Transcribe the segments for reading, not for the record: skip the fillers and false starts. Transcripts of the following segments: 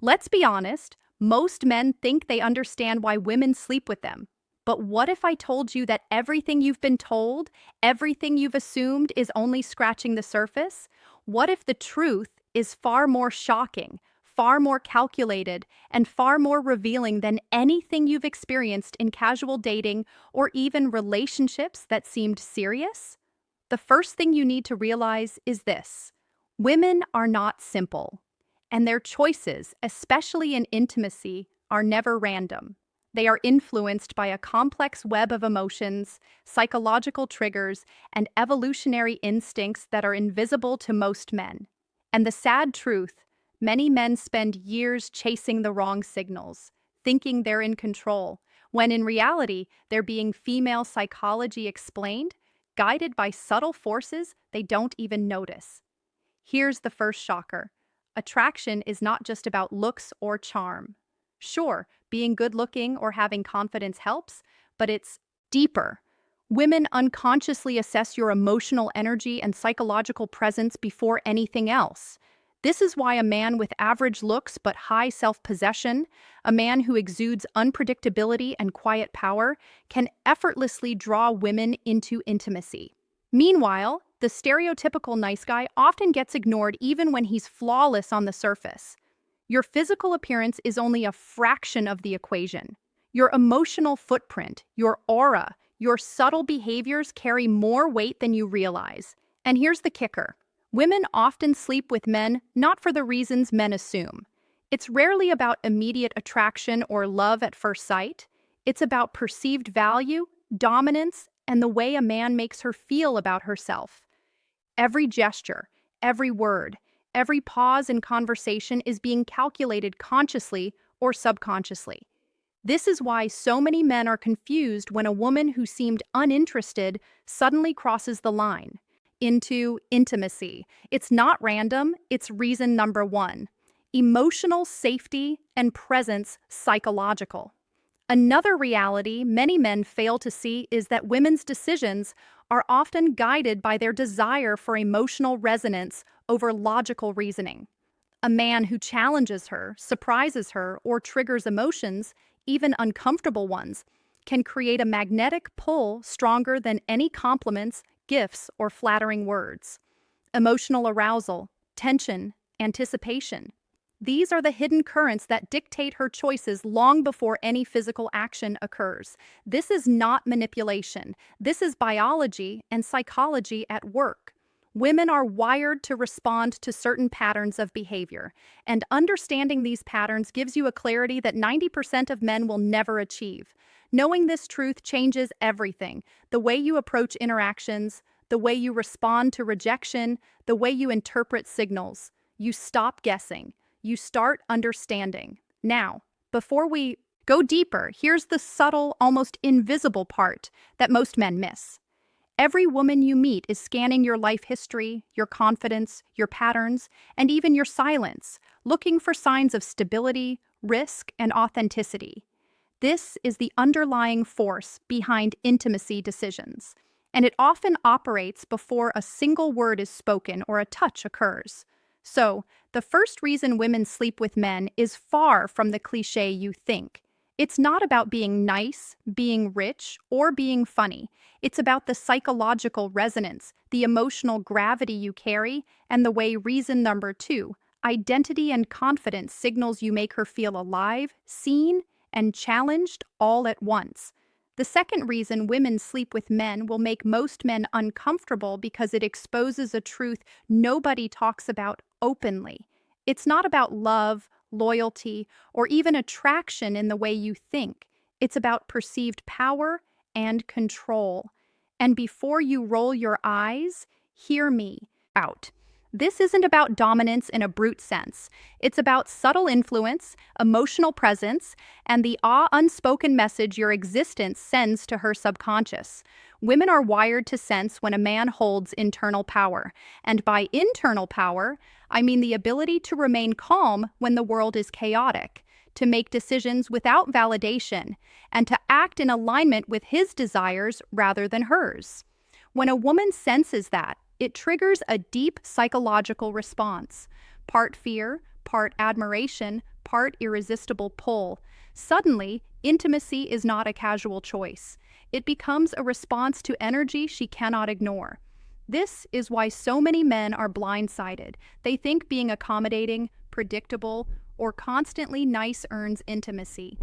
Let's be honest, most men think they understand why women sleep with them. But what if I told you that everything you've been told, everything you've assumed is only scratching the surface? What if the truth is far more shocking, far more calculated, and far more revealing than anything you've experienced in casual dating or even relationships that seemed serious? The first thing you need to realize is this: women are not simple, and their choices, especially in intimacy, are never random. They are influenced by a complex web of emotions, psychological triggers, and evolutionary instincts that are invisible to most men. And the sad truth: many men spend years chasing the wrong signals, thinking they're in control, when in reality, they're being female psychology explained, guided by subtle forces they don't even notice. Here's the first shocker: attraction is not just about looks or charm. Sure, being good looking or having confidence helps, but it's deeper. Women unconsciously assess your emotional energy and psychological presence before anything else. This is why a man with average looks but high self-possession, a man who exudes unpredictability and quiet power, can effortlessly draw women into intimacy. Meanwhile, the stereotypical nice guy often gets ignored even when he's flawless on the surface. Your physical appearance is only a fraction of the equation. Your emotional footprint, your aura, your subtle behaviors carry more weight than you realize. And here's the kicker: women often sleep with men not for the reasons men assume. It's rarely about immediate attraction or love at first sight. It's about perceived value, dominance, and the way a man makes her feel about herself. Every gesture, every word, every pause in conversation is being calculated consciously or subconsciously. This is why so many men are confused when a woman who seemed uninterested suddenly crosses the line into intimacy. It's not random, it's reason number one: emotional safety and presence psychological. Another reality many men fail to see is that women's decisions are often guided by their desire for emotional resonance over logical reasoning. A man who challenges her, surprises her, or triggers emotions, even uncomfortable ones, can create a magnetic pull stronger than any compliments, gifts, or flattering words. Emotional arousal, tension, anticipation. These are the hidden currents that dictate her choices long before any physical action occurs. This is not manipulation. This is biology and psychology at work. Women are wired to respond to certain patterns of behavior, and understanding these patterns gives you a clarity that 90% of men will never achieve. Knowing this truth changes everything: the way you approach interactions, the way you respond to rejection, the way you interpret signals. You stop guessing. You start understanding. Now, before we go deeper, here's the subtle, almost invisible part that most men miss. Every woman you meet is scanning your life history, your confidence, your patterns, and even your silence, looking for signs of stability, risk, and authenticity. This is the underlying force behind intimacy decisions, and it often operates before a single word is spoken or a touch occurs. So, the first reason women sleep with men is far from the cliche you think. It's not about being nice, being rich, or being funny. It's about the psychological resonance, the emotional gravity you carry, and the way reason number two, identity and confidence, signals you make her feel alive, seen, and challenged all at once. The second reason women sleep with men will make most men uncomfortable because it exposes a truth nobody talks about openly. It's not about love, loyalty, or even attraction in the way you think. It's about perceived power and control. And before you roll your eyes, hear me out. This isn't about dominance in a brute sense. It's about subtle influence, emotional presence, and the unspoken message your existence sends to her subconscious. Women are wired to sense when a man holds internal power. And by internal power, I mean the ability to remain calm when the world is chaotic, to make decisions without validation, and to act in alignment with his desires rather than hers. When a woman senses that, it triggers a deep psychological response, part fear, part admiration, part irresistible pull. Suddenly, intimacy is not a casual choice. It becomes a response to energy she cannot ignore. This is why so many men are blindsided. They think being accommodating, predictable, or constantly nice earns intimacy.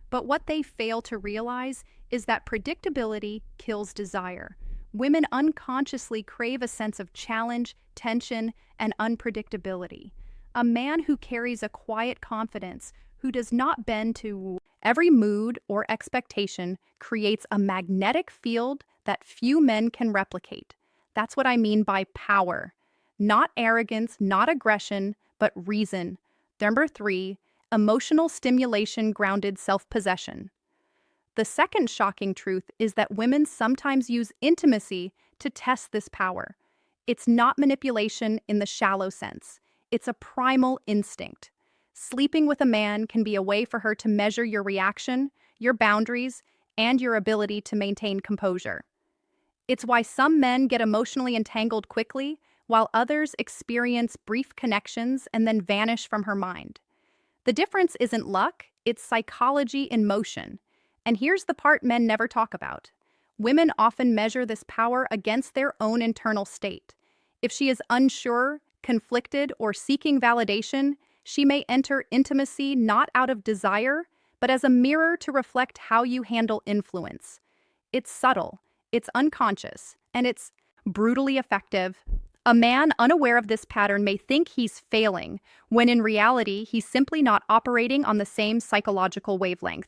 But what they fail to realize is that predictability kills desire. Women unconsciously crave a sense of challenge, tension, and unpredictability. A man who carries a quiet confidence, who does not bend to every mood or expectation, creates a magnetic field that few men can replicate. That's what I mean by power. Not arrogance, not aggression, but reason. Number 3, emotional stimulation grounded self-possession. The second shocking truth is that women sometimes use intimacy to test this power. It's not manipulation in the shallow sense. It's a primal instinct. Sleeping with a man can be a way for her to measure your reaction, your boundaries, and your ability to maintain composure. It's why some men get emotionally entangled quickly, while others experience brief connections and then vanish from her mind. The difference isn't luck, it's psychology in motion. And here's the part men never talk about. Women often measure this power against their own internal state. If she is unsure, conflicted, or seeking validation, she may enter intimacy not out of desire, but as a mirror to reflect how you handle influence. It's subtle, it's unconscious, and it's brutally effective. A man unaware of this pattern may think he's failing, when in reality, he's simply not operating on the same psychological wavelength.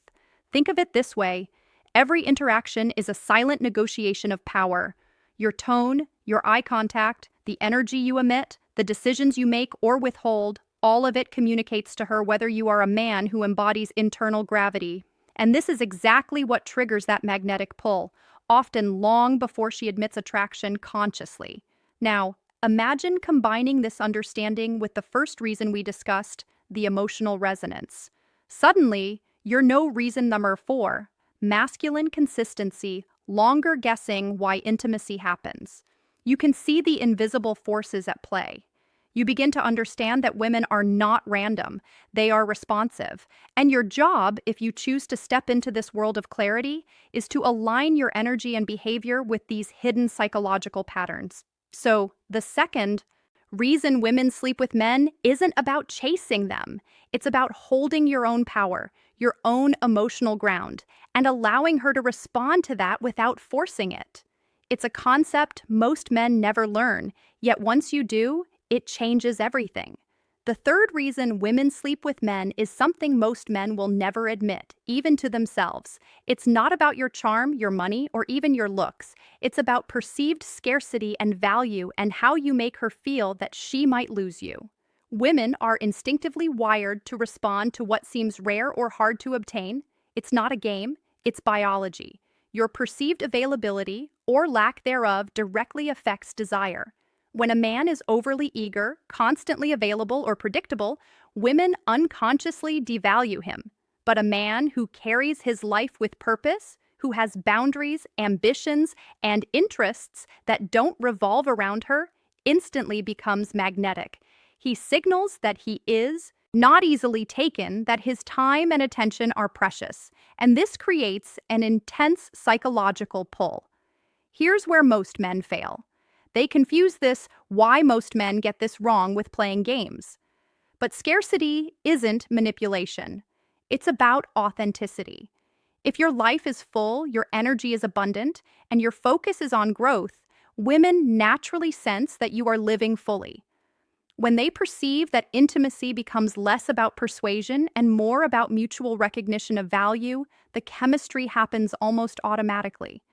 Think of it this way: every interaction is a silent negotiation of power. Your tone, your eye contact, the energy you emit, the decisions you make or withhold, all of it communicates to her whether you are a man who embodies internal gravity. And this is exactly what triggers that magnetic pull, often long before she admits attraction consciously. Now, imagine combining this understanding with the first reason we discussed, the emotional resonance. Suddenly, you're no reason number 4, masculine consistency, longer guessing why intimacy happens. You can see the invisible forces at play. You begin to understand that women are not random, they are responsive. And your job, if you choose to step into this world of clarity, is to align your energy and behavior with these hidden psychological patterns. So, the second reason women sleep with men isn't about chasing them. It's about holding your own power, your own emotional ground, and allowing her to respond to that without forcing it. It's a concept most men never learn, yet once you do, it changes everything. The third reason women sleep with men is something most men will never admit, even to themselves. It's not about your charm, your money, or even your looks. It's about perceived scarcity and value and how you make her feel that she might lose you. Women are instinctively wired to respond to what seems rare or hard to obtain. It's not a game, it's biology. Your perceived availability, or lack thereof, directly affects desire. When a man is overly eager, constantly available, or predictable, women unconsciously devalue him. But a man who carries his life with purpose, who has boundaries, ambitions, and interests that don't revolve around her, instantly becomes magnetic. He signals that he is not easily taken, that his time and attention are precious, and this creates an intense psychological pull. Here's where most men fail. They confuse this why most men get this wrong with playing games. But scarcity isn't manipulation. It's about authenticity. If your life is full, your energy is abundant, and your focus is on growth, women naturally sense that you are living fully. When they perceive that intimacy becomes less about persuasion and more about mutual recognition of value, the chemistry happens almost automatically.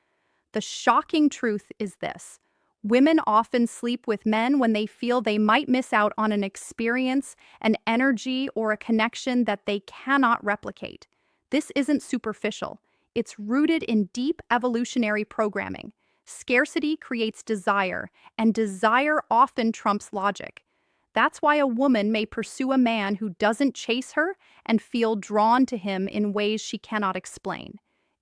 The shocking truth is this: women often sleep with men when they feel they might miss out on an experience, an energy, or a connection that they cannot replicate. This isn't superficial. It's rooted in deep evolutionary programming. Scarcity creates desire, and desire often trumps logic. That's why a woman may pursue a man who doesn't chase her and feel drawn to him in ways she cannot explain.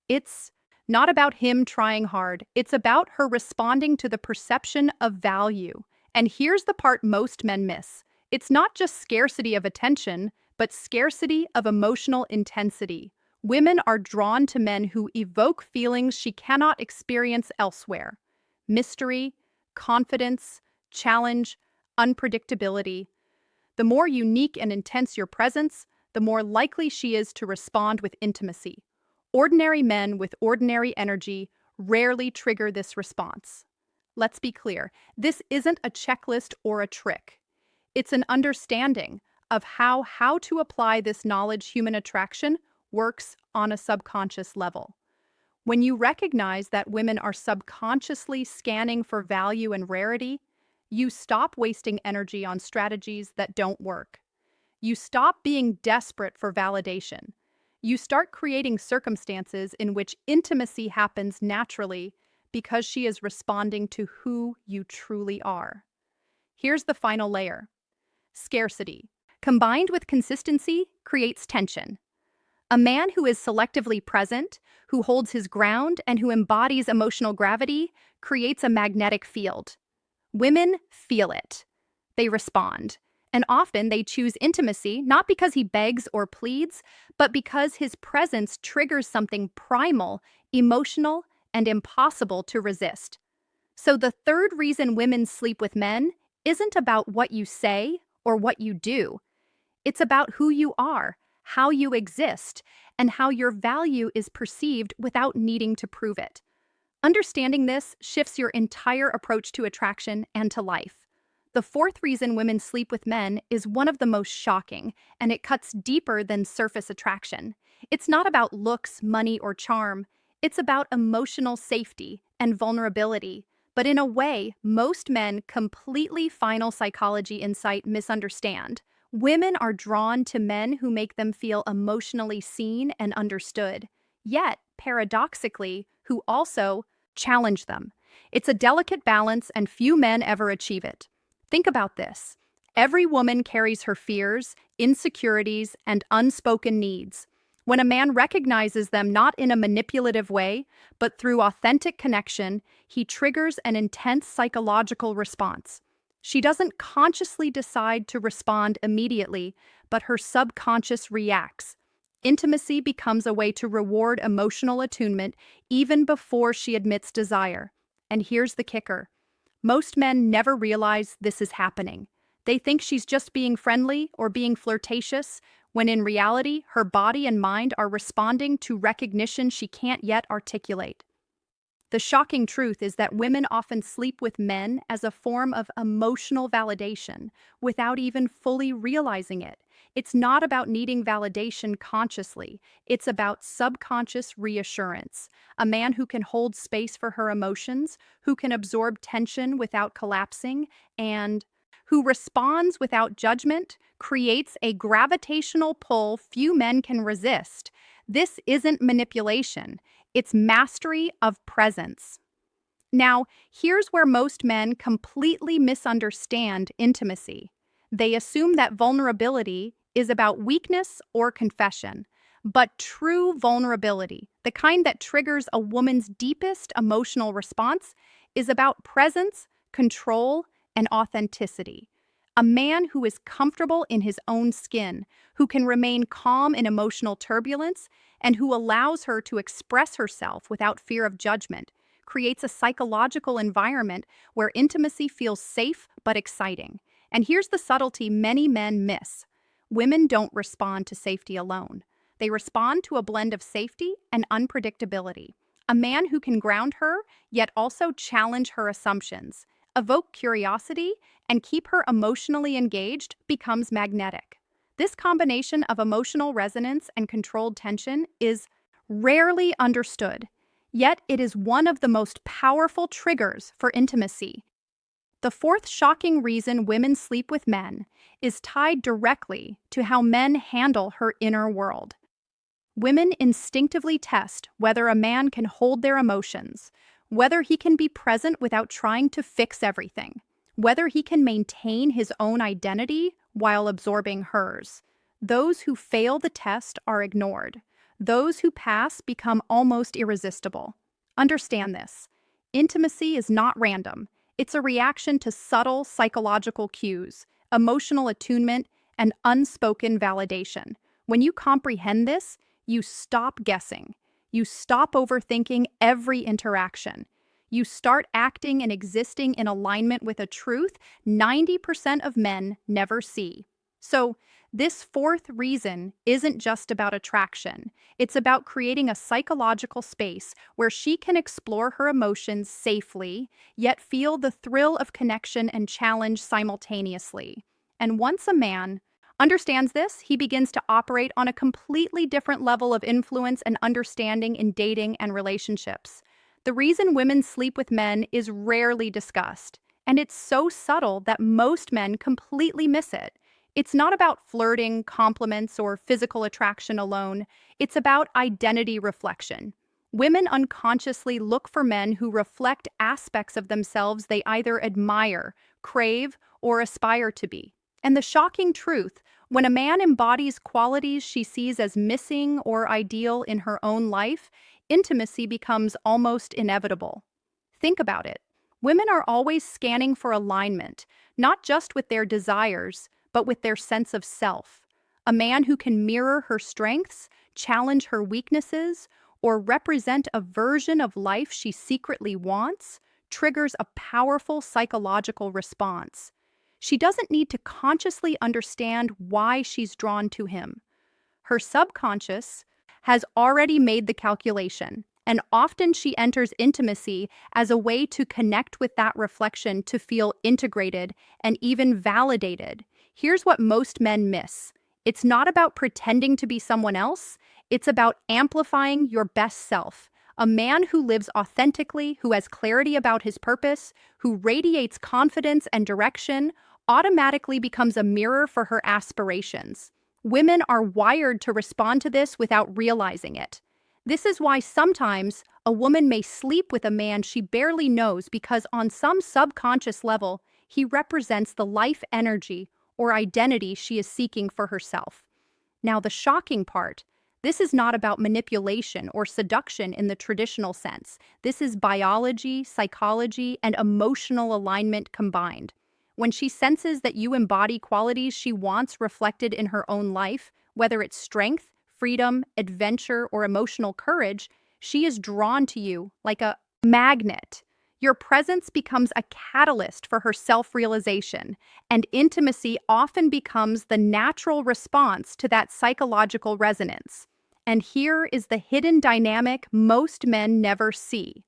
It's not about him trying hard. It's about her responding to the perception of value. And here's the part most men miss. It's not just scarcity of attention, but scarcity of emotional intensity. Women are drawn to men who evoke feelings she cannot experience elsewhere. Mystery, confidence, challenge, unpredictability. The more unique and intense your presence, the more likely she is to respond with intimacy. Ordinary men with ordinary energy rarely trigger this response. Let's be clear, this isn't a checklist or a trick. It's an understanding of how to apply this knowledge. Human attraction works on a subconscious level. When you recognize that women are subconsciously scanning for value and rarity, you stop wasting energy on strategies that don't work. You stop being desperate for validation. You start creating circumstances in which intimacy happens naturally because she is responding to who you truly are. Here's the final layer. Scarcity, combined with consistency, creates tension. A man who is selectively present, who holds his ground, and who embodies emotional gravity creates a magnetic field. Women feel it. They respond. And often they choose intimacy not because he begs or pleads, but because his presence triggers something primal, emotional, and impossible to resist. So the third reason women sleep with men isn't about what you say or what you do. It's about who you are, how you exist, and how your value is perceived without needing to prove it. Understanding this shifts your entire approach to attraction and to life. The fourth reason women sleep with men is one of the most shocking, and it cuts deeper than surface attraction. It's not about looks, money, or charm. It's about emotional safety and vulnerability. But in a way, most men completely final psychology insight misunderstand. Women are drawn to men who make them feel emotionally seen and understood, yet, paradoxically, who also challenge them. It's a delicate balance, and few men ever achieve it. Think about this. Every woman carries her fears, insecurities, and unspoken needs. When a man recognizes them not in a manipulative way, but through authentic connection, he triggers an intense psychological response. She doesn't consciously decide to respond immediately, but her subconscious reacts. Intimacy becomes a way to reward emotional attunement even before she admits desire. And here's the kicker. Most men never realize this is happening. They think she's just being friendly or being flirtatious, when in reality, her body and mind are responding to recognition she can't yet articulate. The shocking truth is that women often sleep with men as a form of emotional validation without even fully realizing it. It's not about needing validation consciously. It's about subconscious reassurance. A man who can hold space for her emotions, who can absorb tension without collapsing, and who responds without judgment, creates a gravitational pull few men can resist. This isn't manipulation. It's mastery of presence. Now, here's where most men completely misunderstand intimacy. They assume that vulnerability is about weakness or confession. But true vulnerability, the kind that triggers a woman's deepest emotional response, is about presence, control, and authenticity. A man who is comfortable in his own skin, who can remain calm in emotional turbulence, and who allows her to express herself without fear of judgment, creates a psychological environment where intimacy feels safe but exciting. And here's the subtlety many men miss. Women don't respond to safety alone. They respond to a blend of safety and unpredictability. A man who can ground her, yet also challenge her assumptions, evoke curiosity, and keep her emotionally engaged becomes magnetic. This combination of emotional resonance and controlled tension is rarely understood, yet it is one of the most powerful triggers for intimacy. The fourth shocking reason women sleep with men is tied directly to how men handle her inner world. Women instinctively test whether a man can hold their emotions, whether he can be present without trying to fix everything, whether he can maintain his own identity while absorbing hers. Those who fail the test are ignored. Those who pass become almost irresistible. Understand this. Intimacy is not random. It's a reaction to subtle psychological cues, emotional attunement, and unspoken validation. When you comprehend this, you stop guessing. You stop overthinking every interaction. You start acting and existing in alignment with a truth 90% of men never see. So, this fourth reason isn't just about attraction. It's about creating a psychological space where she can explore her emotions safely, yet feel the thrill of connection and challenge simultaneously. And once a man understands this, he begins to operate on a completely different level of influence and understanding in dating and relationships. The reason women sleep with men is rarely discussed, and it's so subtle that most men completely miss it. It's not about flirting, compliments, or physical attraction alone. It's about identity reflection. Women unconsciously look for men who reflect aspects of themselves they either admire, crave, or aspire to be. And the shocking truth, when a man embodies qualities she sees as missing or ideal in her own life, intimacy becomes almost inevitable. Think about it. Women are always scanning for alignment, not just with their desires, but with their sense of self. A man who can mirror her strengths, challenge her weaknesses, or represent a version of life she secretly wants triggers a powerful psychological response. She doesn't need to consciously understand why she's drawn to him. Her subconscious has already made the calculation, and often she enters intimacy as a way to connect with that reflection to feel integrated and even validated. Here's what most men miss. It's not about pretending to be someone else, it's about amplifying your best self. A man who lives authentically, who has clarity about his purpose, who radiates confidence and direction, automatically becomes a mirror for her aspirations. Women are wired to respond to this without realizing it. This is why sometimes a woman may sleep with a man she barely knows because on some subconscious level, he represents the life energy or identity she is seeking for herself. Now, the shocking part, this is not about manipulation or seduction in the traditional sense. This is biology, psychology, and emotional alignment combined. When she senses that you embody qualities she wants reflected in her own life, whether it's strength, freedom, adventure, or emotional courage, she is drawn to you like a magnet. Your presence becomes a catalyst for her self-realization, and intimacy often becomes the natural response to that psychological resonance. And here is the hidden dynamic most men never see.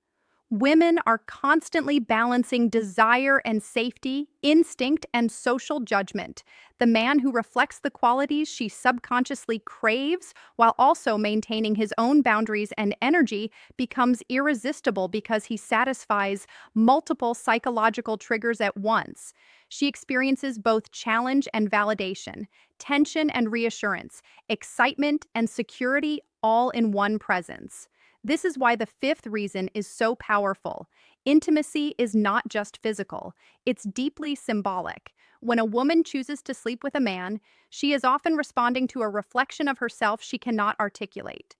Women are constantly balancing desire and safety, instinct and social judgment. The man who reflects the qualities she subconsciously craves while also maintaining his own boundaries and energy becomes irresistible because he satisfies multiple psychological triggers at once. She experiences both challenge and validation, tension and reassurance, excitement and security all in one presence. This is why the fifth reason is so powerful. Intimacy is not just physical, it's deeply symbolic. When a woman chooses to sleep with a man, she is often responding to a reflection of herself she cannot articulate.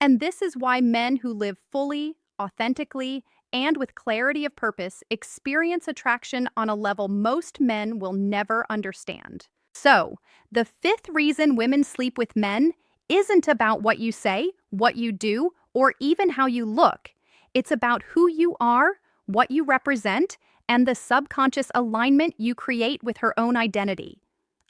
And this is why men who live fully, authentically, and with clarity of purpose experience attraction on a level most men will never understand. So, the fifth reason women sleep with men isn't about what you say, what you do, or even how you look. It's about who you are, what you represent, and the subconscious alignment you create with her own identity.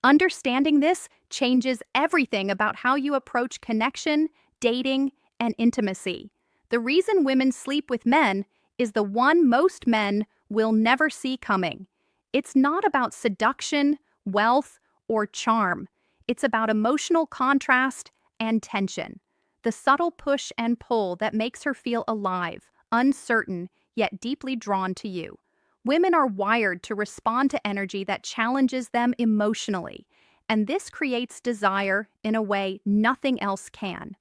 Understanding this changes everything about how you approach connection, dating, and intimacy. The reason women sleep with men is the one most men will never see coming. It's not about seduction, wealth, or charm. It's about emotional contrast and tension. The subtle push and pull that makes her feel alive, uncertain, yet deeply drawn to you. Women are wired to respond to energy that challenges them emotionally, and this creates desire in a way nothing else can.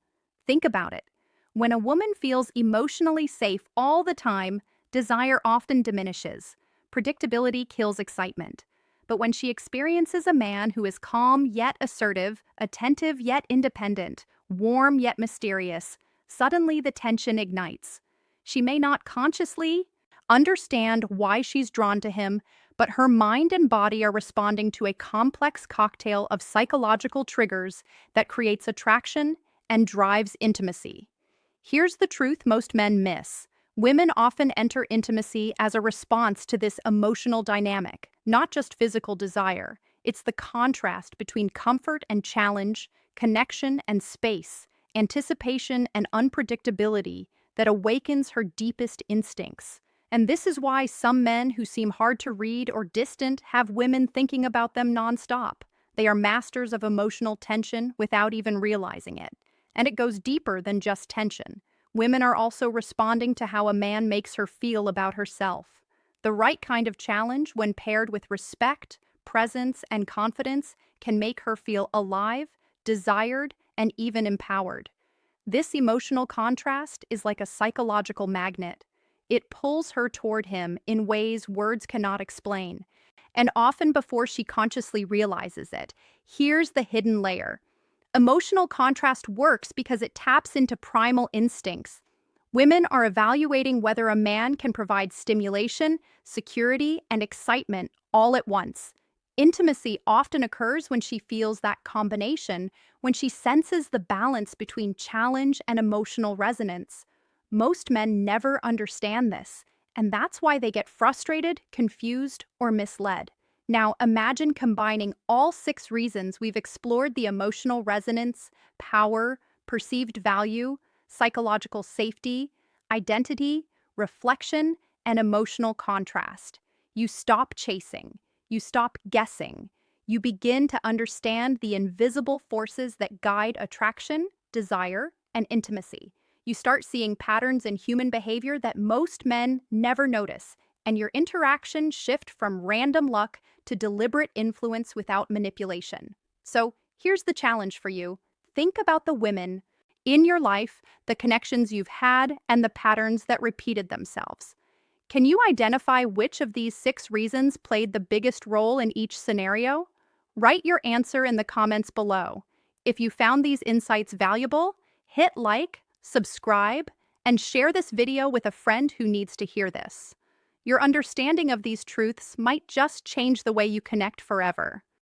Think about it. When a woman feels emotionally safe all the time, desire often diminishes. Predictability kills excitement. But when she experiences a man who is calm yet assertive, attentive yet independent, warm yet mysterious, suddenly the tension ignites. She may not consciously understand why she's drawn to him, but her mind and body are responding to a complex cocktail of psychological triggers that creates attraction and drives intimacy. Here's the truth most men miss. Women often enter intimacy as a response to this emotional dynamic, not just physical desire. It's the contrast between comfort and challenge, connection and space, anticipation and unpredictability that awakens her deepest instincts. And this is why some men who seem hard to read or distant have women thinking about them nonstop. They are masters of emotional tension without even realizing it. And it goes deeper than just tension. Women are also responding to how a man makes her feel about herself. The right kind of challenge, when paired with respect, presence, and confidence, can make her feel alive, desired, and even empowered. This emotional contrast is like a psychological magnet. It pulls her toward him in ways words cannot explain, and often before she consciously realizes it. Here's the hidden layer. Emotional contrast works because it taps into primal instincts. Women are evaluating whether a man can provide stimulation, security, and excitement all at once. Intimacy often occurs when she feels that combination, when she senses the balance between challenge and emotional resonance. Most men never understand this, and that's why they get frustrated, confused, or misled. Now, imagine combining all 6 reasons we've explored: the emotional resonance, power, perceived value, psychological safety, identity, reflection, and emotional contrast. You stop chasing. You stop guessing. You begin to understand the invisible forces that guide attraction, desire, and intimacy. You start seeing patterns in human behavior that most men never notice, and your interactions shift from random luck to deliberate influence without manipulation. So, here's the challenge for you. Think about the women in your life, the connections you've had, and the patterns that repeated themselves. Can you identify which of these 6 reasons played the biggest role in each scenario? Write your answer in the comments below. If you found these insights valuable, hit like, subscribe, and share this video with a friend who needs to hear this. Your understanding of these truths might just change the way you connect forever.